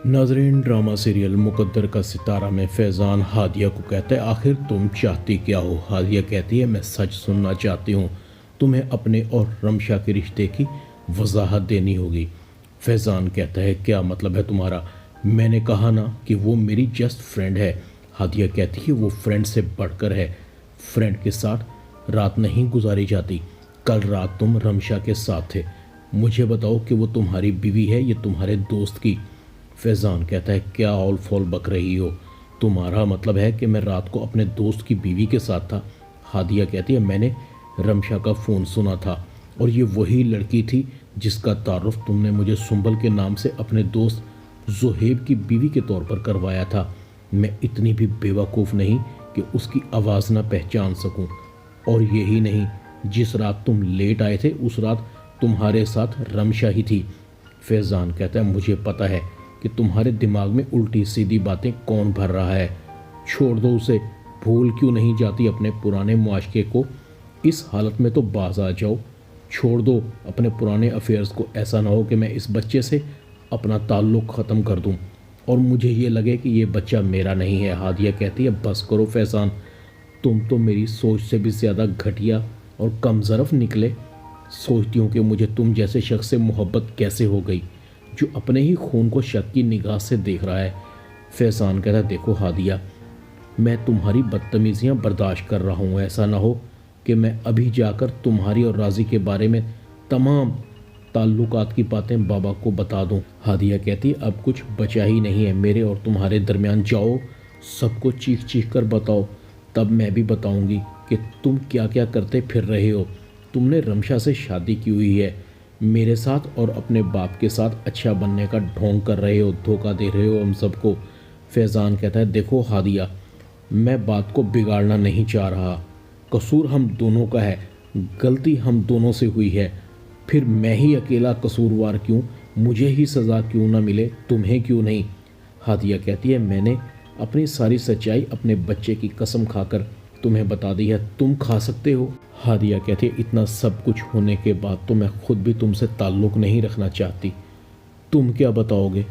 नाजरीन, drama serial मुकद्दर का सितारा में फैज़ान हादिया को कहता है, आखिर तुम चाहती क्या हो। हादिया कहती है, मैं सच सुनना चाहती हूँ, तुम्हें अपने और रमशा के रिश्ते की वजाहत देनी होगी। फैज़ान कहता है, क्या मतलब है तुम्हारा। मैंने कहा ना कि वो मेरी जस्ट फ्रेंड है। हादिया कहती है, वो फ्रेंड से बढ़कर है। फ्रेंड के साथ रात नहीं गुजारी जाती। कल रात तुम रमशा के साथ थे। मुझे बताओ कि वो तुम्हारी बीवी है या तुम्हारे दोस्त की। फैज़ान कहता है, क्या ऑल फॉल बक रही हो। तुम्हारा मतलब है कि मैं रात को अपने दोस्त की बीवी के साथ था। हादिया कहती है, मैंने रमशा का फ़ोन सुना था और ये वही लड़की थी जिसका तारुफ तुमने मुझे सुंबल के नाम से अपने दोस्त ज़ुहैब की बीवी के तौर पर करवाया था। मैं इतनी भी बेवकूफ़ नहीं कि उसकी आवाज़ ना पहचान सकूं। और यही नहीं, जिस रात तुम लेट आए थे उस रात तुम्हारे साथ रमशा ही थी। फैज़ान कहता है, मुझे पता है कि तुम्हारे दिमाग में उल्टी सीधी बातें कौन भर रहा है। छोड़ दो उसे। भूल क्यों नहीं जाती अपने पुराने मुआशके को। इस हालत में तो बाज आ जाओ। छोड़ दो अपने पुराने अफेयर्स को। ऐसा ना हो कि मैं इस बच्चे से अपना ताल्लुक़ ख़त्म कर दूं और मुझे ये लगे कि ये बच्चा मेरा नहीं है। हादिया कहती है, बस करो फैज़ान, तुम तो मेरी सोच से भी ज़्यादा घटिया और कम ज़रफ़ निकले। सोचती हूँ कि मुझे तुम जैसे शख्स से मोहब्बत कैसे हो गई जो अपने ही खून को शक की निगाह से देख रहा है। फैज़ान कहता है, देखो हादिया, मैं तुम्हारी बदतमीज़ियाँ बर्दाश्त कर रहा हूँ। ऐसा ना हो कि मैं अभी जाकर तुम्हारी और राज़ी के बारे में तमाम ताल्लुकात की बातें बाबा को बता दूँ। हादिया कहती है, अब कुछ बचा ही नहीं है मेरे और तुम्हारे दरमियान। जाओ सबको चीख चीख कर बताओ, तब मैं भी बताऊँगी कि तुम क्या क्या करते फिर रहे हो। तुमने रमशा से शादी की हुई है, मेरे साथ और अपने बाप के साथ अच्छा बनने का ढोंग कर रहे हो, धोखा दे रहे हो हम सबको। फैज़ान कहता है, देखो हादिया, मैं बात को बिगाड़ना नहीं चाह रहा। कसूर हम दोनों का है, गलती हम दोनों से हुई है। फिर मैं ही अकेला कसूरवार क्यों। मुझे ही सज़ा क्यों ना मिले, तुम्हें क्यों नहीं। हादिया कहती है, मैंने अपनी सारी सच्चाई अपने बच्चे की कसम खाकर तुम्हें बता दी है, तुम खा सकते हो। हादिया कहती है, इतना सब कुछ होने के बाद तो मैं खुद भी तुमसे ताल्लुक़ नहीं रखना चाहती। तुम क्या बताओगे,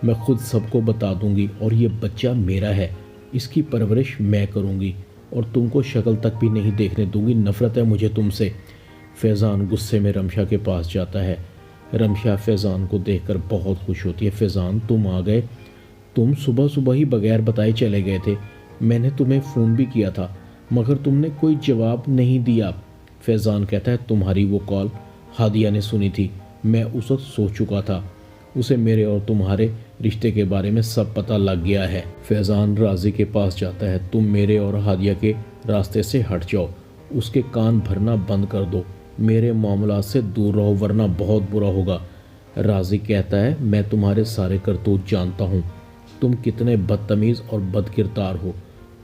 मैं खुद सबको बता दूंगी और ये बच्चा मेरा है, इसकी परवरिश मैं करूंगी और तुमको शक्ल तक भी नहीं देखने दूंगी। नफ़रत है मुझे तुमसे। फैज़ान गुस्से में रमशा के पास जाता है। रमशा फैज़ान को देखकर बहुत खुश होती है। फैज़ान, तुम आ गए। तुम सुबह सुबह ही बगैर बताए चले गए थे। मैंने तुम्हें फ़ोन भी किया था मगर तुमने कोई जवाब नहीं दिया। फैज़ान कहता है, तुम्हारी वो कॉल हादिया ने सुनी थी। मैं उस वक्त सो चुका था। उसे मेरे और तुम्हारे रिश्ते के बारे में सब पता लग गया है। फैज़ान राज़ी के पास जाता है, तुम मेरे और हादिया के रास्ते से हट जाओ, उसके कान भरना बंद कर दो, मेरे मामलात से दूर रहो वरना बहुत बुरा होगा। राज़ी कहता है, मैं तुम्हारे सारे करतूत जानता हूँ, तुम कितने बदतमीज़ और बदकिरदार हो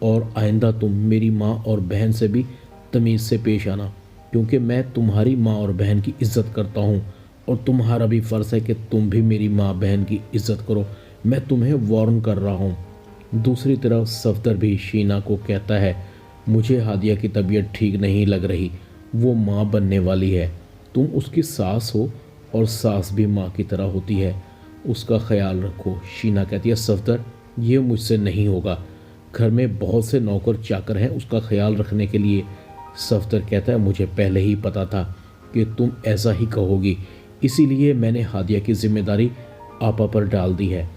और आइंदा तुम मेरी माँ और बहन से भी तमीज़ से पेश आना, क्योंकि मैं तुम्हारी माँ और बहन की इज़्ज़त करता हूँ और तुम्हारा भी फ़र्ज़ है कि तुम भी मेरी माँ बहन की इज़्ज़त करो। मैं तुम्हें वार्न कर रहा हूँ। दूसरी तरफ सफदर भी शीना को कहता है, मुझे हादिया की तबीयत ठीक नहीं लग रही, वो माँ बनने वाली है, तुम उसकी सास हो और सास भी माँ की तरह होती है, उसका ख्याल रखो। शीना कहती है, सफदर, ये मुझसे नहीं होगा, घर में बहुत से नौकर चाकर हैं उसका ख्याल रखने के लिए। सफदर कहता है, मुझे पहले ही पता था कि तुम ऐसा ही कहोगी, इसीलिए मैंने हादिया की जिम्मेदारी आपा पर डाल दी है।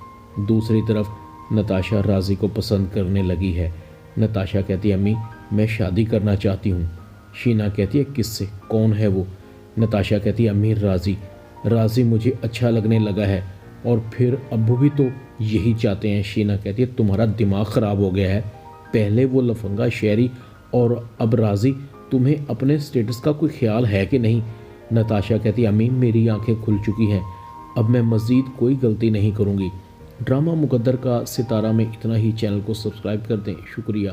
दूसरी तरफ नताशा राज़ी को पसंद करने लगी है। नताशा कहती है, अम्मी, मैं शादी करना चाहती हूँ। शीना कहती है, किससे, कौन है वो। नताशा कहती है, अम्मी, राज़ी। राज़ी मुझे अच्छा लगने लगा है और फिर अब्बू भी तो यही चाहते हैं। शीना कहती है, तुम्हारा दिमाग ख़राब हो गया है, पहले वो लफंगा शहरी और अब राज़ी, तुम्हें अपने स्टेटस का कोई ख्याल है कि नहीं। नताशा कहती है, अम्मी, मेरी आंखें खुल चुकी हैं, अब मैं मज़ीद कोई गलती नहीं करूँगी। ड्रामा मुकद्दर का सितारा में इतना ही। चैनल को सब्सक्राइब कर दें। शुक्रिया।